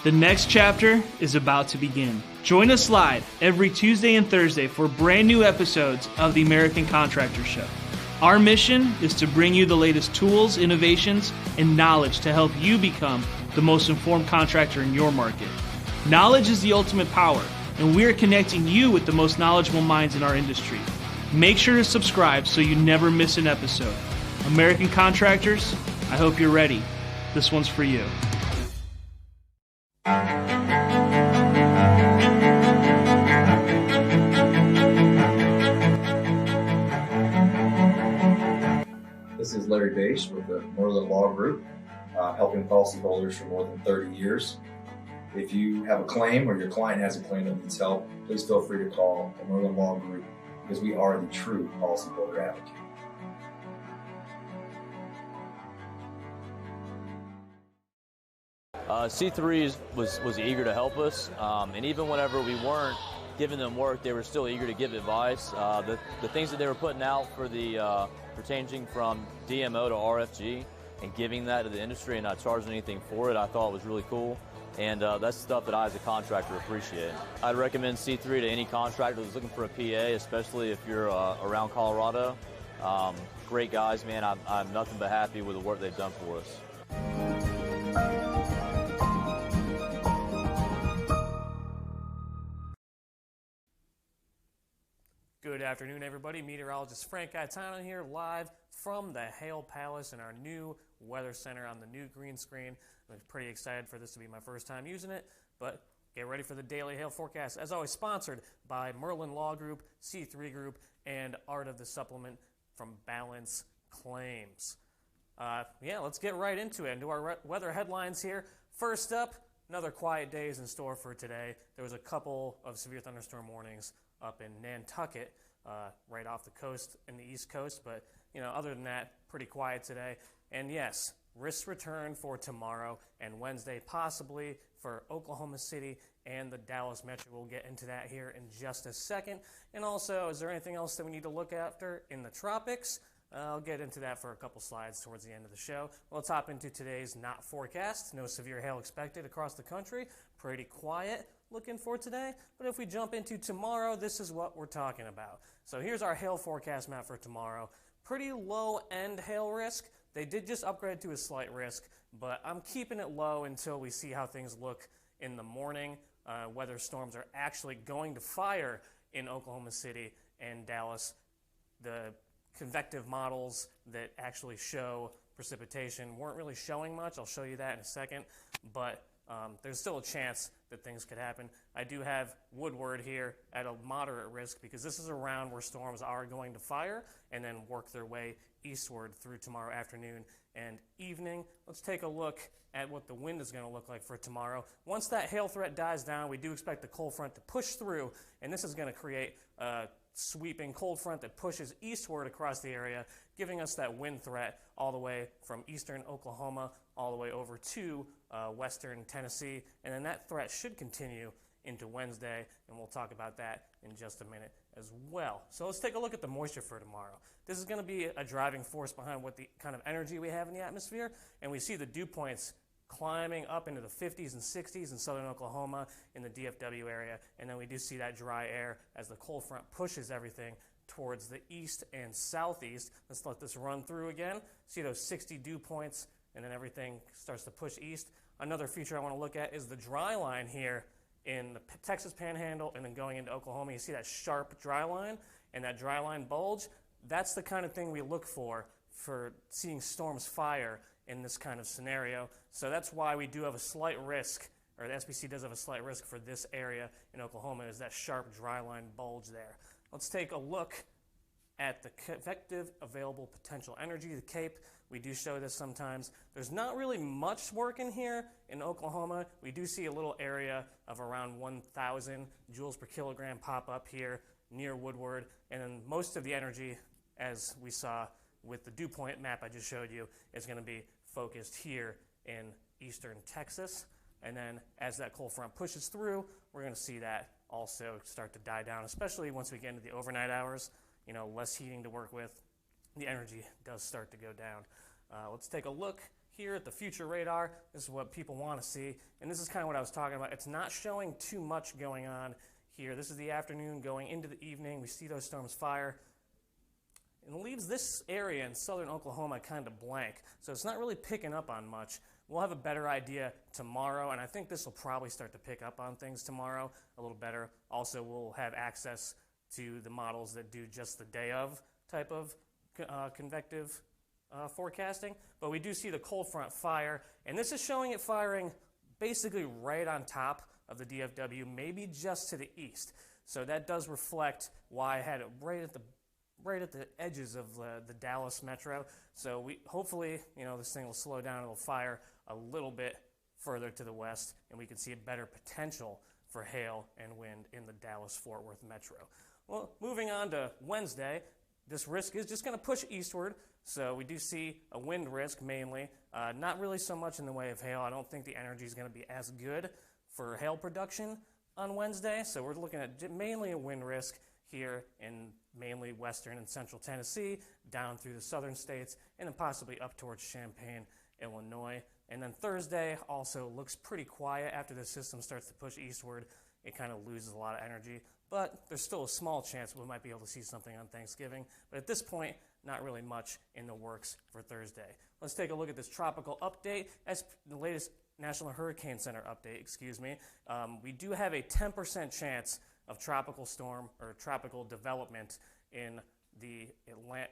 The next chapter is about to begin. Join us live every Tuesday and Thursday for brand new episodes of the American Contractor Show. Our mission is to bring you the latest tools, innovations, and knowledge to help you become the most informed contractor in your market. Knowledge is the ultimate power, and we are connecting you with the most knowledgeable minds in our industry. Make sure to subscribe so you never miss an episode. American Contractors, I hope you're ready. This one's for you. This is Larry Bache with the Merlin Law Group, helping policyholders for more than 30 years. If you have a claim or your client has a claim that needs help, please feel free to call the Merlin Law Group because we are the true policyholder advocate. C3 was eager to help us, and even whenever we weren't giving them work, they were still eager to give advice. The things that they were putting out for for changing from DMO to RFG and giving that to the industry and not charging anything for it, I thought was really cool. And that's stuff that I, as a contractor, appreciate. I'd recommend C3 to any contractor that's looking for a PA, especially if you're around Colorado. Great guys, man. I'm nothing but happy with the work they've done for us. Good afternoon, everybody. Meteorologist Frank Gaetano here, live from the Hail Palace in our new weather center on the new green screen. I'm pretty excited for this to be my first time using it, but get ready for the daily hail forecast. As always, sponsored by Merlin Law Group, C3 Group, and Art of the Supplement from Balance Claims. Let's get right into it and do our weather headlines here. First up, another quiet day is in store for today. There was a couple of severe thunderstorm warnings up in Nantucket, right off the coast in the East Coast, but other than that, pretty quiet today. And yes, risks return for tomorrow and Wednesday, possibly for Oklahoma City and the Dallas Metro. We'll get into that here in just a second. And also, is there anything else that we need to look after in the tropics? I'll get into that for a couple slides towards the end of the show. Let's hop into today's not forecast. No severe hail expected across the country. Pretty quiet looking for today. But if we jump into tomorrow, this is what we're talking about. So here's our hail forecast map for tomorrow. Pretty low end hail risk. They did just upgrade to a slight risk, but I'm keeping it low until we see how things look in the morning. Whether storms are actually going to fire in Oklahoma City and Dallas. The convective models that actually show precipitation weren't really showing much. I'll show you that in a second, but there's still a chance that things could happen. I do have Woodward here at a moderate risk because this is around where storms are going to fire and then work their way eastward through tomorrow afternoon and evening. Let's take a look at what the wind is going to look like for tomorrow. Once that hail threat dies down, we do expect the cold front to push through, and this is going to create a sweeping cold front that pushes eastward across the area, giving us that wind threat all the way from eastern Oklahoma all the way over to western Tennessee, and then that threat should continue into Wednesday, and we'll talk about that in just a minute as well. So let's take a look at the moisture for tomorrow. This is going to be a driving force behind what the kind of energy we have in the atmosphere, and we see the dew points climbing up into the 50s and 60s in southern Oklahoma in the DFW area, and then we do see that dry air as the cold front pushes everything towards the east and southeast. Let's let this run through again. See those 60 dew points, and then everything starts to push east. Another feature I want to look at is the dry line here in the Texas Panhandle and then going into Oklahoma. You see that sharp dry line and that dry line bulge? That's the kind of thing we look for seeing storms fire in this kind of scenario. So that's why we do have a slight risk, or the SPC does have a slight risk for this area in Oklahoma, is that sharp dry line bulge there. Let's take a look at the convective available potential energy, the CAPE. We do show this sometimes. There's not really much work in here in Oklahoma. We do see a little area of around 1,000 joules per kilogram pop up here near Woodward, and then most of the energy, as we saw with the dew point map I just showed you, is going to be focused here in eastern Texas. And then as that cold front pushes through, we're going to see that also start to die down, especially once we get into the overnight hours. Less heating to work with. The energy does start to go down. Let's take a look here at the future radar, this is what people want to see, and this is kind of what I was talking about. It's not showing too much going on here. This is the afternoon going into the evening. We see those storms fire. And it leaves this area in southern Oklahoma kind of blank, so it's not really picking up on much. We'll have a better idea tomorrow, and I think this will probably start to pick up on things tomorrow a little better. Also, we'll have access to the models that do just the day of type of convective forecasting. But we do see the cold front fire, and this is showing it firing basically right on top of the DFW, maybe just to the east. So that does reflect why I had it right at the edges of the Dallas metro. So hopefully, this thing will slow down. It'll fire a little bit further to the west, and we can see a better potential for hail and wind in the Dallas-Fort Worth metro. Well, moving on to Wednesday, this risk is just going to push eastward. So we do see a wind risk mainly, not really so much in the way of hail. I don't think the energy is going to be as good for hail production on Wednesday. So we're looking at mainly a wind risk here in mainly western and central Tennessee, down through the southern states, and then possibly up towards Champaign, Illinois. And then Thursday also looks pretty quiet. After the system starts to push eastward, it kind of loses a lot of energy. But there's still a small chance we might be able to see something on Thanksgiving. But at this point, not really much in the works for Thursday. Let's take a look at this tropical update. As the latest National Hurricane Center update, we do have a 10% chance of tropical storm or tropical development in the Atlantic,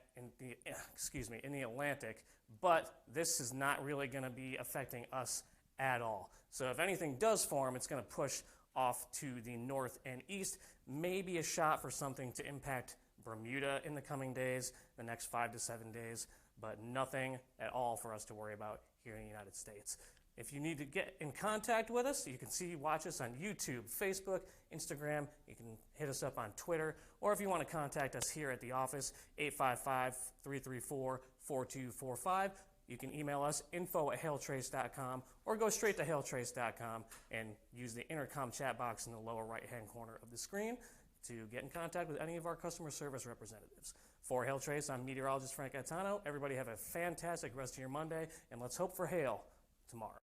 but this is not really going to be affecting us at all. So if anything does form, it's going to push off to the north and east, maybe a shot for something to impact Bermuda in the coming days, the next 5 to 7 days, but nothing at all for us to worry about here in the United States. If you need to get in contact with us, you can watch us on YouTube, Facebook, Instagram. You can hit us up on Twitter, or if you want to contact us here at the office, 855-334-4245. You can email us, info@hailtrace.com, or go straight to hailtrace.com and use the intercom chat box in the lower right-hand corner of the screen to get in contact with any of our customer service representatives. For Hail Trace, I'm meteorologist Frank Gaetano. Everybody have a fantastic rest of your Monday, and let's hope for hail tomorrow.